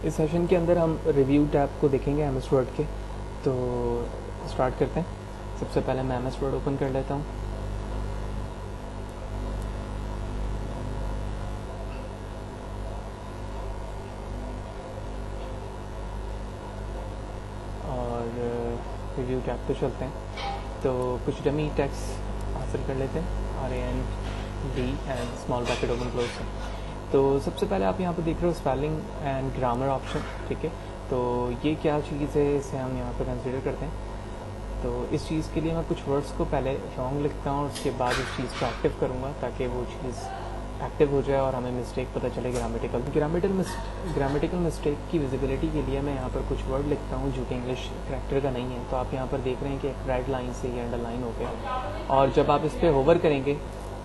इस सेशन के अंदर हम रिव्यू टैब को देखेंगे एमएस वर्ड के। तो स्टार्ट करते हैं। सबसे पहले मैं एमएस वर्ड ओपन कर लेता हूँ। और रिव्यू टैब पे चलते हैं। तो कुछ डमी टेक्स्ट हासिल कर लेते हैं, RAND and small bracket open close से। तो सबसे पहले आप यहाँ पर देख रहे हो स्पेलिंग एंड ग्रामर ऑप्शन, ठीक है। तो ये क्या चीज़ है, इसे हम यहाँ पर कंसिडर करते हैं। तो इस चीज़ के लिए मैं कुछ वर्ड्स को पहले रॉन्ग लिखता हूँ और उसके बाद उस चीज़ को एक्टिव करूँगा ताकि वो चीज़ एक्टिव हो जाए और हमें मिस्टेक पता चले ग्रामेटिकल मिस्टेक की विजिबिलिटी के लिए मैं यहाँ पर कुछ वर्ड लिखता हूँ जो कि इंग्लिश करैक्टर का नहीं है। तो आप यहाँ पर देख रहे हैं कि एक रेड लाइन से ये अंडरलाइन हो गया। और जब आप इस पर होवर करेंगे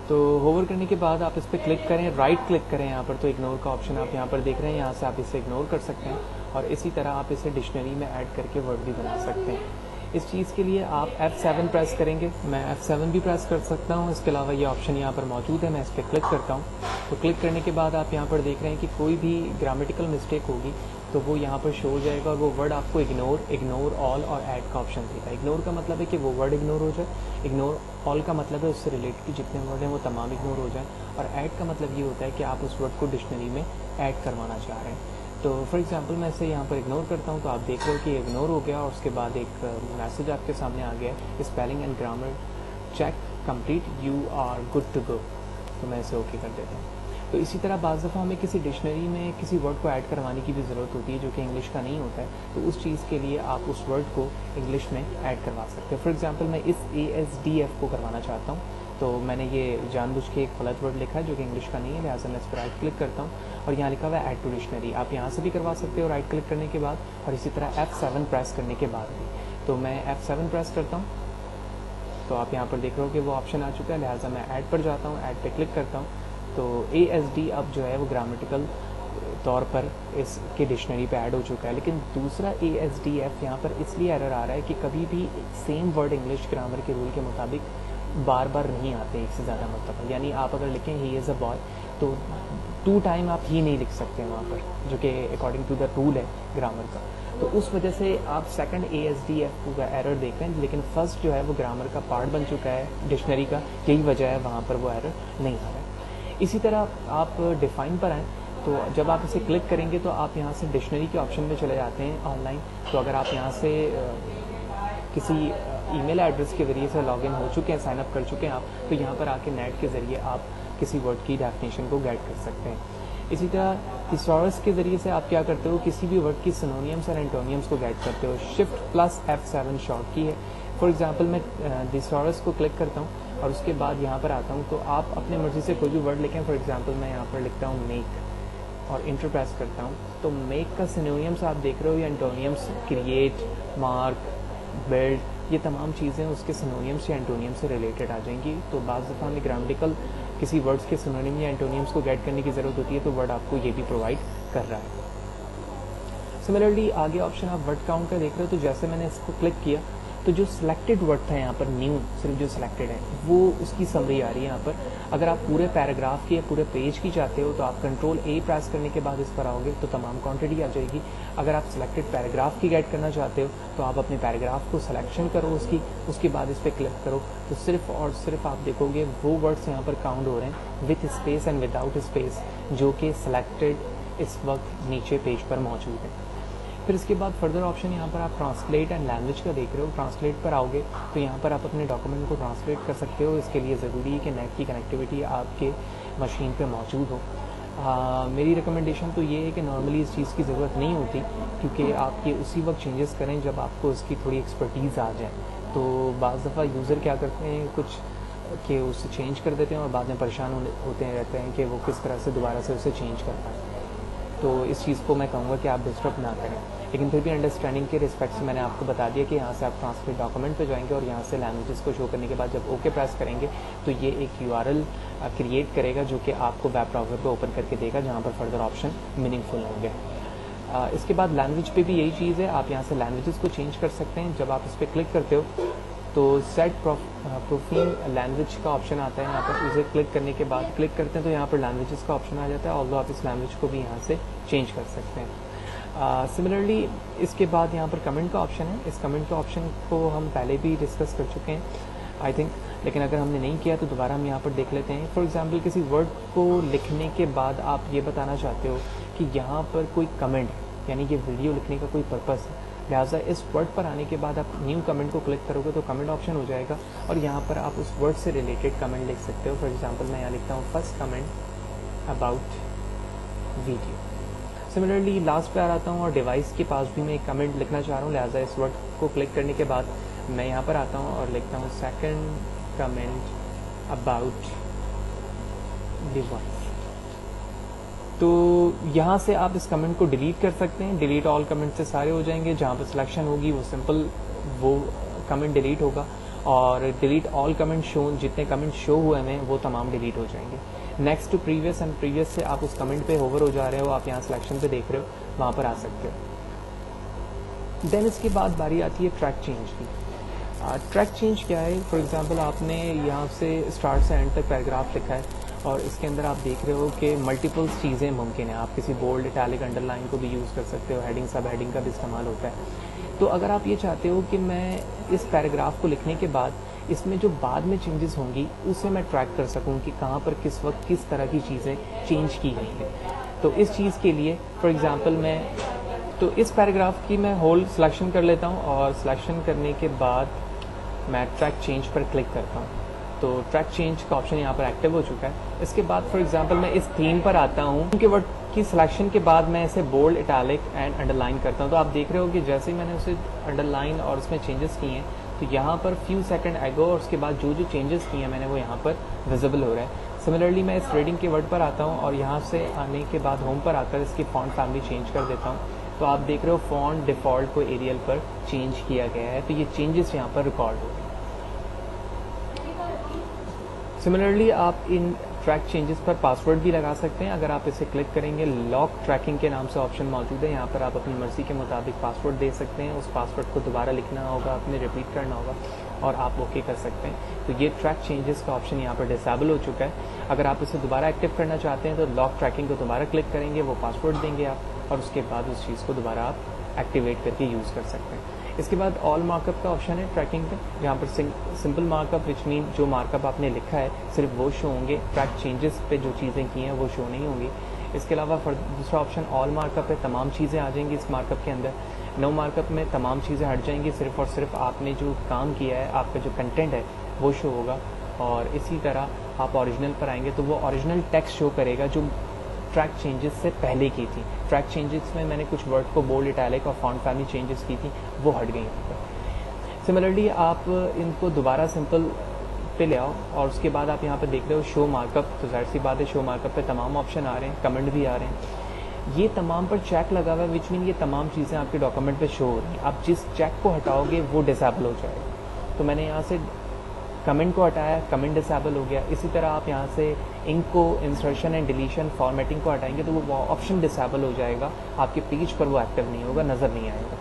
तो होवर करने के बाद आप इस पर क्लिक करें, राइट क्लिक करें यहाँ पर, तो इग्नोर का ऑप्शन आप यहाँ पर देख रहे हैं। यहाँ से आप इसे इग्नोर कर सकते हैं और इसी तरह आप इसे डिक्शनरी में ऐड करके वर्ड भी बना सकते हैं। इस चीज़ के लिए आप F7 प्रेस करेंगे। मैं F7 भी प्रेस कर सकता हूँ। इसके अलावा ये ऑप्शन यहाँ पर मौजूद है, मैं इस पर क्लिक करता हूँ। तो क्लिक करने के बाद आप यहाँ पर देख रहे हैं कि कोई भी ग्रामेटिकल मिस्टेक होगी तो वो यहाँ पर शो हो जाएगा और वो वर्ड आपको इग्नोर ऑल और ऐड का ऑप्शन देगा। इग्नोर का मतलब है कि वो वर्ड इग्नोर हो जाए, इग्नोर ऑल का मतलब है उससे रिलेटेड जितने वर्ड हैं वो तमाम इग्नोर हो जाए, और ऐड का मतलब ये होता है कि आप उस वर्ड को डिक्शनरी में ऐड करवाना चाह रहे हैं। तो फॉर एग्जांपल मैं इसे यहाँ पर इग्नोर करता हूँ तो आप देख रहे हो कि इग्नोर हो गया और उसके बाद एक मैसेज आपके सामने आ गया है, spelling and grammar check complete, you are good to go. तो मैं इसे ओके कर देता हूँ। तो इसी तरह बाज़ दफ़ा हमें किसी डिक्शनरी में किसी वर्ड को ऐड करवाने की भी ज़रूरत होती है जो कि इंग्लिश का नहीं होता है। तो उस चीज़ के लिए आप उस वर्ड को इंग्लिश में ऐड करवा सकते हैं। फॉर एग्जांपल मैं इस ASDF को करवाना चाहता हूँ, तो मैंने ये जानबूझ के एक गलत वर्ड लिखा है जो कि इंग्लिश का नहीं है, लिहाजा मैं इस पर राइट क्लिक करता हूँ और यहाँ लिखा हुआ है ऐड टू डिक्शनरी। आप यहाँ से भी करवा सकते हो राइट क्लिक करने के बाद, और इसी तरह F7 प्रेस करने के बाद भी। तो मैं F7 प्रेस करता हूँ तो आप यहाँ पर देख रहे हो कि वो ऑप्शन आ चुका है, लिहाजा मैं ऐड पर जाता हूँ, ऐड पे क्लिक करता हूँ। तो ASD अब जो है वो ग्रामेटिकल तौर पर इसके डिक्शनरी पे ऐड हो चुका है। लेकिन दूसरा ASDF यहाँ पर इसलिए एरर आ रहा है कि कभी भी सेम वर्ड इंग्लिश ग्रामर के रूल के मुताबिक बार बार नहीं आते एक से ज़्यादा मतलब। यानी आप अगर लिखें ही इज़ अ बॉय तो 2 टाइम आप ही नहीं लिख सकते वहाँ पर, जो कि अकॉर्डिंग टू द रूल है ग्रामर का। तो उस वजह से आप सेकंड ASDF का एरर देख रहे हैं, लेकिन फर्स्ट जो है वो ग्रामर का पार्ट बन चुका है डिक्शनरी का, यही वजह है वहाँ पर वो एरर नहीं आ रहा है। इसी तरह आप डिफाइन पर आएँ तो जब आप इसे क्लिक करेंगे तो आप यहाँ से डिक्शनरी के ऑप्शन में चले जाते हैं ऑनलाइन। तो अगर आप यहाँ से किसी ईमेल एड्रेस के ज़रिए से लॉगिन हो चुके हैं, साइन अप कर चुके हैं आप, तो यहाँ पर आके नेट के ज़रिए आप किसी वर्ड की डेफिनेशन को गेट कर सकते हैं। इसी तरह थिसॉरस के ज़रिए से आप क्या करते हो, किसी भी वर्ड की सिनोनियम्स और एंटोनियम्स को गेट करते हो। Shift+F7 शॉर्ट की है। फॉर एग्जांपल मैं थिसॉरस को क्लिक करता हूँ और उसके बाद यहाँ पर आता हूँ तो आप अपने मर्जी से कोई भी वर्ड लिखें। फॉर एग्जांपल मैं यहाँ पर लिखता हूँ मेक और इंटर प्रेस करता हूँ। तो मेक का सिनोनियम्स आप देख रहे हो, या एंटोनियम्स क्रिएट, मार्क, बिल्ड, ये तमाम चीज़ें उसके सिनोनियम्स या एंटोनियम से रिलेटेड आ जाएंगी। तो बाज़ दफ़ा हमें ग्रामेटिकल किसी वर्ड्स के सिनोनिम या एंटोनियम्स को गेट करने की ज़रूरत होती है, तो वर्ड आपको ये भी प्रोवाइड कर रहा है। सिमिलरली आगे ऑप्शन आप वर्ड काउंट का देख रहे हो। तो जैसे मैंने इसको क्लिक किया तो जो सिलेक्टेड वर्ड था यहाँ पर न्यू, सिर्फ जो सिलेक्टेड है वो उसकी समरी आ रही है यहाँ पर। अगर आप पूरे पैराग्राफ की या पूरे पेज की चाहते हो तो आप Ctrl A प्रेस करने के बाद इस पर आओगे तो तमाम क्वांटिटी आ जाएगी। अगर आप सिलेक्टेड पैराग्राफ की गेट करना चाहते हो तो आप अपने पैराग्राफ को सिलेक्शन करो उसके बाद इस पर क्लिक करो तो सिर्फ और सिर्फ आप देखोगे वो वर्ड्स यहाँ पर काउंट हो रहे हैं with space and without space, जो कि सिलेक्टेड इस वक्त नीचे पेज पर मौजूद है। फिर इसके बाद फर्दर ऑप्शन यहाँ पर आप ट्रांसलेट एंड लैंग्वेज का देख रहे हो। ट्रांसलेट पर आओगे तो यहाँ पर आप अपने डॉक्यूमेंट को ट्रांसलेट कर सकते हो। इसके लिए ज़रूरी है कि नेट की कनेक्टिविटी आपके मशीन पे मौजूद हो। मेरी रिकमेंडेशन तो ये है कि नॉर्मली इस चीज़ की ज़रूरत नहीं होती, क्योंकि आप ये उसी वक्त चेंजेस करें जब आपको इसकी थोड़ी एक्सपर्टीज़ आ जाए। तो बाज़ दफ़ा यूज़र क्या करते हैं कुछ कि उसे चेंज कर देते हैं और बाद में परेशान होते रहते हैं कि वो किस तरह से दोबारा से उसे चेंज कर पाएँ। तो इस चीज़ को मैं कहूँगा कि आप डिस्टर्ब ना करें, लेकिन फिर भी अंडरस्टैंडिंग के रिस्पेक्ट से मैंने आपको बता दिया कि यहाँ से आप ट्रांसलेट डॉक्यूमेंट पे जाएंगे और यहाँ से लैंग्वेजेस को शो करने के बाद जब ओके प्रेस करेंगे तो ये एक URL क्रिएट करेगा जो कि आपको वेब ब्राउज़र पे ओपन करके देगा, जहाँ पर फर्दर ऑप्शन मीनिंगफुल होंगे। इसके बाद लैंग्वेज पे भी यही चीज़ है, आप यहाँ से लैंग्वेजेस को चेंज कर सकते हैं। जब आप इस पर क्लिक करते हो तो सेट प्रोफाइल लैंग्वेज का ऑप्शन आता है। यहाँ पर उसे क्लिक करने के बाद क्लिक करते हैं तो यहाँ पर लैंग्वेजेस का ऑप्शन आ जाता है, ऑल्दो आप इस लैंग्वेज को भी यहाँ से चेंज कर सकते हैं। सिमिलरली इसके बाद यहाँ पर कमेंट का ऑप्शन है। इस कमेंट का ऑप्शन को हम पहले भी डिस्कस कर चुके हैं आई थिंक, लेकिन अगर हमने नहीं किया तो दोबारा हम यहाँ पर देख लेते हैं। फॉर एग्जांपल किसी वर्ड को लिखने के बाद आप ये बताना चाहते हो कि यहाँ पर कोई कमेंट है, यानी कि वीडियो लिखने का कोई पर्पस है, लिहाजा इस वर्ड पर आने के बाद आप न्यू कमेंट को क्लिक करोगे तो कमेंट ऑप्शन हो जाएगा और यहाँ पर आप उस वर्ड से रिलेटेड कमेंट लिख सकते हो। फॉर एग्जांपल मैं यहाँ लिखता हूँ first comment about video. Similarly last पे आ रहा हूँ और डिवाइस के पास भी मैं एक कमेंट लिखना चाह रहा हूँ, लिहाजा इस वर्ड को क्लिक करने के बाद मैं यहाँ पर आता हूँ और लिखता हूँ सेकंड कमेंट अबाउट डिवाइस। तो यहाँ से आप इस कमेंट को डिलीट कर सकते हैं। डिलीट ऑल कमेंट से सारे हो जाएंगे, जहाँ पर सिलेक्शन होगी वो सिंपल वो कमेंट डिलीट होगा और डिलीट ऑल कमेंट शो, जितने कमेंट शो हुए हैं वो तमाम डिलीट हो जाएंगे। Next to previous and previous से आप उस कमेंट पे होवर हो जा रहे हो, आप यहाँ सिलेक्शन पे देख रहे हो, वहाँ पर आ सकते हो। देन इसके बाद बारी आती है ट्रैक चेंज की। ट्रैक चेंज क्या है? फॉर एग्जांपल आपने यहाँ से स्टार्ट से एंड तक पैराग्राफ लिखा है और इसके अंदर आप देख रहे हो कि मल्टीपल चीज़ें मुमकिन है। आप किसी बोल्ड, इटैलिक, अंडरलाइन को भी यूज़ कर सकते हो, हेडिंग, सब हेडिंग का भी इस्तेमाल होता है। तो अगर आप ये चाहते हो कि मैं इस पैराग्राफ को लिखने के बाद इसमें जो बाद में चेंजेस होंगी उसे मैं ट्रैक कर सकूं कि कहाँ पर किस वक्त किस तरह की चीज़ें चेंज की गई हैं, तो इस चीज़ के लिए फॉर एग्जांपल मैं तो इस पैराग्राफ की मैं होल सिलेक्शन कर लेता हूँ और सिलेक्शन करने के बाद मैं ट्रैक चेंज पर क्लिक करता हूँ, तो ट्रैक चेंज का ऑप्शन यहाँ पर एक्टिव हो चुका है। इसके बाद फॉर एग्जांपल मैं इस थीम पर आता हूँ, उनके वर्ड की सिलेक्शन के बाद मैं इसे बोल्ड, इटैलिक एंड अंडरलाइन करता हूँ। तो आप देख रहे हो कि जैसे ही मैंने उसे अंडरलाइन और उसमें चेंजेस किए हैं तो यहाँ पर फ्यू सेकंड एगो और उसके बाद जो जो चेंजेस किए हैं मैंने वो यहाँ पर विजिबल हो रहा है। सिमिलरली मैं इस रीडिंग के वर्ड पर आता हूँ और यहाँ से आने के बाद होम पर आकर इसकी फॉन्ट फैमिली चेंज कर देता हूँ। तो आप देख रहे हो फॉन्ट डिफ़ॉल्ट को एरियल पर चेंज किया गया है, तो ये चेंजेस यहाँ पर रिकॉर्ड हो गए। सिमिलरली आप इन ट्रैक चेंजेस पर पासवर्ड भी लगा सकते हैं। अगर आप इसे क्लिक करेंगे, लॉक ट्रैकिंग के नाम से ऑप्शन मौजूद है, यहाँ पर आप अपनी मर्जी के मुताबिक पासवर्ड दे सकते हैं। उस पासवर्ड को दोबारा लिखना होगा, अपने रिपीट करना होगा और आप ओके कर सकते हैं। तो ये ट्रैक चेंजेस का ऑप्शन यहाँ पर डिसेबल हो चुका है। अगर आप इसे दोबारा एक्टिव करना चाहते हैं तो लॉक ट्रैकिंग को दोबारा क्लिक करेंगे, वो पासवर्ड देंगे आप और उसके बाद उस चीज़ को दोबारा आप एक्टिवेट करके यूज़ कर सकते हैं। इसके बाद ऑल मार्कअप का ऑप्शन है ट्रैकिंग पे, जहाँ पर सिंपल मार्कअप विच मीन जो मार्कअप आपने लिखा है सिर्फ वो शो होंगे, ट्रैक चेंजेस पे जो चीज़ें की हैं वो शो नहीं होंगी। इसके अलावा दूसरा ऑप्शन ऑल मार्कअप है, तमाम चीज़ें आ जाएंगी इस मार्कअप के अंदर। नो मार्कअप में तमाम चीज़ें हट जाएंगी, सिर्फ और सिर्फ आपने जो काम किया है, आपका जो कंटेंट है वो शो होगा। और इसी तरह आप ओरिजिनल पर आएंगे तो वो ओरिजिनल टेक्स्ट शो करेगा जो ट्रैक चेंजेस से पहले की थी। ट्रैक चेंजेस में मैंने कुछ वर्ड को बोल्ड, इटैलिक और फॉन्ट फैमिली चेंजेस की थी, वो हट गई। सिमिलरली आप इनको दोबारा सिंपल पे ले आओ और उसके बाद आप यहाँ पे देख रहे हो शो मार्कअप, तो जाहिर सी बात है शो मार्कअप पे तमाम ऑप्शन आ रहे हैं, कमेंट भी आ रहे हैं। ये तमाम पर चेक लगा हुआ है विच मीन ये तमाम चीज़ें आपके डॉक्यूमेंट पे शो हो रही हैं। आप जिस चेक को हटाओगे वो डिसेबल हो जाएगा। तो मैंने यहाँ से कमेंट को हटाया, कमेंट डिसेबल हो गया। इसी तरह आप यहाँ से इंक को इंसर्शन एंड डिलीशन, फॉर्मेटिंग को हटाएंगे तो वो ऑप्शन डिसेबल हो जाएगा, आपके पेज पर वो एक्टिव नहीं होगा, नज़र नहीं आएगा।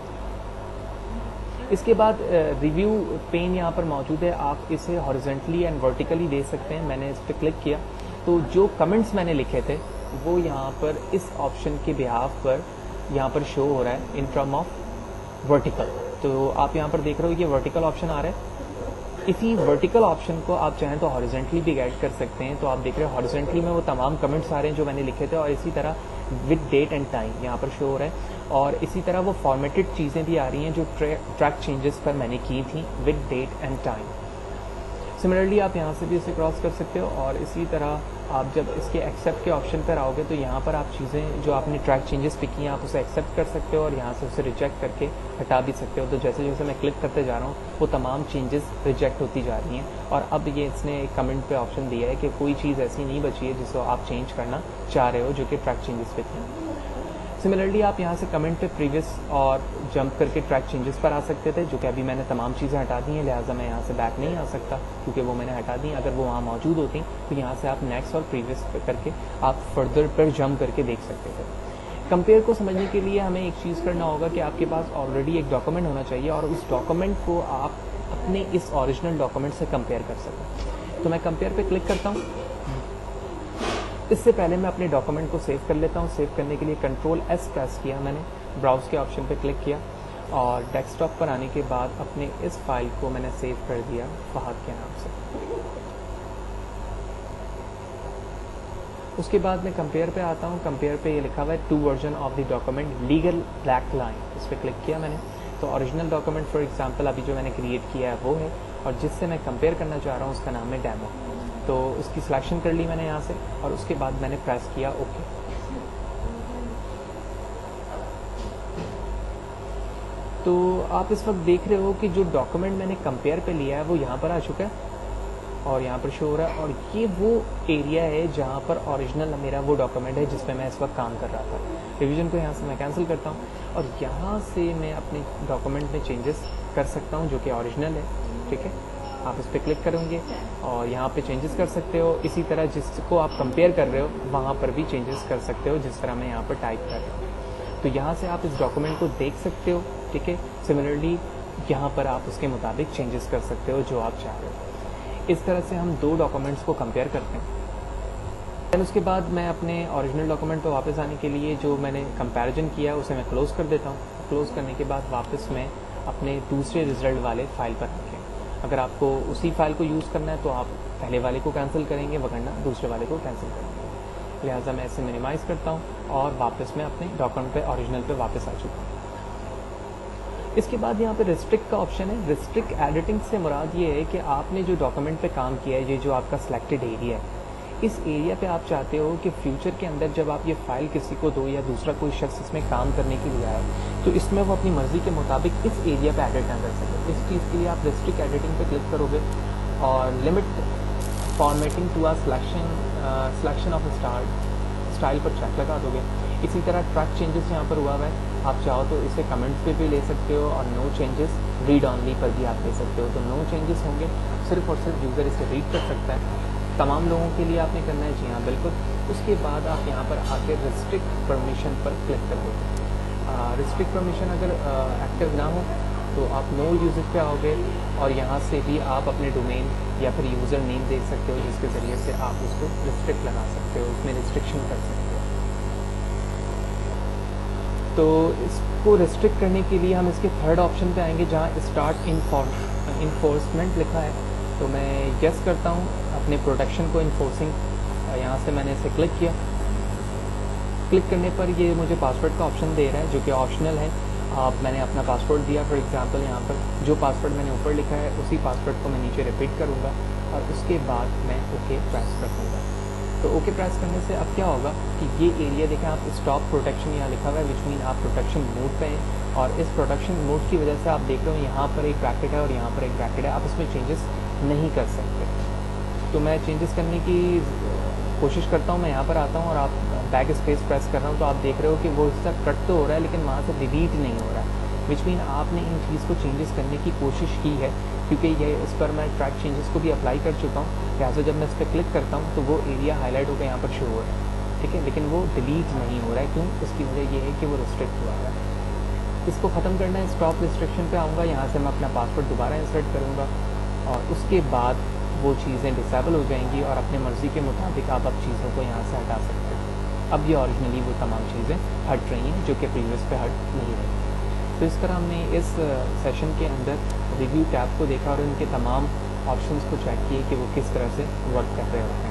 इसके बाद रिव्यू पेन यहाँ पर मौजूद है, आप इसे हॉरिजेंटली एंड वर्टिकली दे सकते हैं। मैंने इस पर क्लिक किया तो जो कमेंट्स मैंने लिखे थे वो यहाँ पर इस ऑप्शन के बिहाफ पर यहाँ पर शो हो रहा है इन टर्म ऑफ वर्टिकल। तो आप यहाँ पर देख रहे हो ये वर्टिकल ऑप्शन आ रहा है। इसी वर्टिकल ऑप्शन को आप चाहें तो हॉरिजेंटली भी गाइड कर सकते हैं। तो आप देख रहे हो हॉरिजेंटली में वो तमाम कमेंट्स आ रहे हैं जो मैंने लिखे थे और इसी तरह विद डेट एंड टाइम यहाँ पर शो हो रहा है। और इसी तरह वो फॉर्मेटेड चीज़ें भी आ रही हैं जो ट्रैक चेंजेस पर मैंने की थी with date and time. Similarly आप यहाँ से भी इसे क्रॉस कर सकते हो और इसी तरह आप जब इसके एक्सेप्ट के ऑप्शन पर आओगे तो यहाँ पर आप चीज़ें जो आपने ट्रैक चेंजेस पे की हैं आप उसे एक्सेप्ट कर सकते हो और यहाँ से उसे रिजेक्ट करके हटा भी सकते हो। तो जैसे जैसे मैं क्लिक करते जा रहा हूँ वो तमाम चेंजेस रिजेक्ट होती जा रही हैं और अब ये इसने एक कमेंट पे ऑप्शन दिया है कि कोई चीज़ ऐसी नहीं बची है जिसको आप चेंज करना चाह रहे हो जो कि ट्रैक चेंजेस पे थी। सिमिलरली आप यहाँ से कमेंट पे प्रीवियस और जंप करके ट्रैक चेंजेस पर आ सकते थे, जो कि अभी मैंने तमाम चीज़ें हटा दी हैं, लिहाजा मैं यहाँ से बैक नहीं आ सकता क्योंकि वो मैंने हटा दी। अगर वो वहाँ मौजूद होती तो यहाँ से आप नेक्स्ट और प्रीवियस करके आप फर्दर पर जंप करके देख सकते थे। कंपेयर को समझने के लिए हमें एक चीज़ करना होगा कि आपके पास ऑलरेडी एक डॉक्यूमेंट होना चाहिए और उस डॉक्यूमेंट को आप अपने इस ओरिजिनल डॉक्यूमेंट से कंपेयर कर सकें। तो मैं कंपेयर पे क्लिक करता हूँ। इससे पहले मैं अपने डॉक्यूमेंट को सेव कर लेता हूँ। सेव करने के लिए कंट्रोल S प्रेस किया मैंने ब्राउज़ के ऑप्शन पे क्लिक किया और डेस्कटॉप पर आने के बाद अपने इस फाइल को मैंने सेव कर दिया फहद के नाम से। उसके बाद मैं कंपेयर पे आता हूँ। कंपेयर पे ये लिखा हुआ है 2 version of the document legal black line, इस पर क्लिक किया मैंने। तो ओरिजिनल डॉक्यूमेंट फॉर एग्जांपल अभी जो मैंने क्रिएट किया है वो है, और जिससे मैं कंपेयर करना चाह रहा हूँ उसका नाम है डेमो। तो उसकी सिलेक्शन कर ली मैंने यहाँ से और उसके बाद मैंने प्रेस किया ओके। तो आप इस वक्त देख रहे हो कि जो डॉक्यूमेंट मैंने कंपेयर पे लिया है वो यहाँ पर आ चुका है और यहाँ पर शो हो रहा है, और ये वो एरिया है जहाँ पर ओरिजिनल मेरा वो डॉक्यूमेंट है जिसमें मैं इस वक्त काम कर रहा था। रिवीजन को यहाँ से मैं कैंसिल करता हूँ और यहाँ से मैं अपने डॉक्यूमेंट में चेंजेस कर सकता हूँ जो कि ओरिजिनल है। ठीक है, आप इस पर क्लिक करेंगे और यहाँ पे चेंजेस कर सकते हो। इसी तरह जिसको आप कंपेयर कर रहे हो वहाँ पर भी चेंजेस कर सकते हो, जिस तरह मैं यहाँ पर टाइप कर रहा हूँ। तो यहाँ से आप इस डॉक्यूमेंट को देख सकते हो। ठीक है, सिमिलरली यहाँ पर आप उसके मुताबिक चेंजेस कर सकते हो जो आप चाह रहे हो। इस तरह से हम 2 डॉक्यूमेंट्स को कंपेयर करते हैं। देन उसके बाद मैं अपने ओरिजिनल डॉक्यूमेंट पर वापस आने के लिए जो मैंने कंपैरिजन किया उसे मैं क्लोज़ कर देता हूँ। क्लोज़ करने के बाद वापस मैं अपने दूसरे रिजल्ट वाले फाइल पर रखें। अगर आपको उसी फाइल को यूज़ करना है तो आप पहले वाले को कैंसिल करेंगे, वरना दूसरे वाले को कैंसिल करेंगे। लिहाजा मैं इसे मिनिमाइज़ करता हूँ और वापस मैं अपने डॉक्यूमेंट पे ओरिजिनल पे वापस आ चुका हूँ। इसके बाद यहाँ पे रिस्ट्रिक्ट का ऑप्शन है। रिस्ट्रिक्ट एडिटिंग से मुराद ये है कि आपने जो डॉक्यूमेंट पे काम किया है, ये जो आपका सिलेक्टेड एरिया है, इस एरिया पे आप चाहते हो कि फ्यूचर के अंदर जब आप ये फाइल किसी को दो या दूसरा कोई शख्स इसमें काम करने के लिए आए तो इसमें वो अपनी मर्जी के मुताबिक इस एरिया पे एडिट ना कर सके। इस चीज़ के लिए आप रिस्ट्रिक्ट एडिटिंग पे क्लिक करोगे और limit formatting to selection of style पर चेक लगा दोगे। इसी तरह ट्रैक चेंजेस यहाँ पर हुआ है, आप चाहो तो इसे कमेंट्स पे भी ले सकते हो और नो चेंजेस रीड ऑनली पर भी आप ले सकते हो। तो नो चेंजेस होंगे, सिर्फ और सिर्फ यूज़र इसे रीड कर सकता है। तमाम लोगों के लिए आपने करना है, जी हाँ बिल्कुल। उसके बाद आप यहाँ पर आके रिस्ट्रिक्ट परमिशन पर क्लिक कर दोगे। रिस्ट्रिक्ट परमिशन अगर एक्टिव ना हो तो आप नो यूज़र पे आओगे और यहाँ से भी आप अपने डोमेन या फिर यूज़र नेम दे सकते हो, जिसके ज़रिए से आप उसको रिस्ट्रिक्ट लगा सकते हो, उसमें रिस्ट्रिक्शन कर सकते हो। तो इसको रिस्ट्रिक्ट करने के लिए हम इसके थर्ड ऑप्शन पे आएंगे जहाँ स्टार्ट इन्फोर्समेंट लिखा है। तो मैं गेस करता हूँ अपने प्रोटेक्शन को इन्फोर्सिंग, यहाँ से मैंने इसे क्लिक किया। क्लिक करने पर ये मुझे पासवर्ड का ऑप्शन दे रहा है जो कि ऑप्शनल है। मैंने अपना पासवर्ड दिया, फॉर एग्जांपल यहाँ पर जो पासवर्ड मैंने ऊपर लिखा है उसी पासवर्ड को मैं नीचे रिपीट करूँगा और उसके बाद मैं ओके प्रेस कर दूँगा। तो ओके प्रेस करने से अब क्या होगा कि ये एरिया देखें आप, स्टॉप प्रोटेक्शन यहाँ लिखा हुआ है, विच मीन आप प्रोटेक्शन मोड पे हैं और इस प्रोटेक्शन मोड की वजह से आप देख रहे हो यहाँ पर एक ब्रैकेट है और यहाँ पर एक ब्रैकेट है, आप इसमें चेंजेस नहीं कर सकते। तो मैं चेंजेस करने की कोशिश करता हूँ, मैं यहाँ पर आता हूँ और आप बैक स्पेस प्रेस कर रहा हूँ तो आप देख रहे हो कि वो इसका कट तो हो रहा है लेकिन वहाँ से डिलीट नहीं हो रहा है, विच मीन आपने इन चीज़ को चेंजेस करने की कोशिश की है, क्योंकि ये इस पर मैं ट्रैक चेंजेस को भी अप्लाई कर चुका हूँ। लिहाजा जब मैं इस पर क्लिक करता हूँ तो वो एरिया हाईलाइट होकर यहाँ पर शो हो रहा है, ठीक है, लेकिन वो डिलीट नहीं हो रहा है। क्यों? उसकी वजह ये है कि वो रिस्ट्रिक्ट हुआ है। इसको ख़त्म करना है, स्टॉप रिस्ट्रिक्शन पे आऊँगा, यहाँ से मैं अपना पासवर्ड दोबारा इंसर्ट करूँगा और उसके बाद वो चीज़ें डिसेबल हो जाएंगी और अपने मर्ज़ी के मुताबिक आप अब चीज़ों को यहाँ से हटा सकते हैं। अब ये ओरिजिनली वो तमाम चीज़ें हट रही हैं जो कि प्रीवियस पे हट नहीं रही। तो इस तरह हमने इस सेशन के अंदर रिव्यू टैब को देखा और उनके तमाम ऑप्शंस को चेक किए कि वो किस तरह से वर्क कर रहे होते हैं।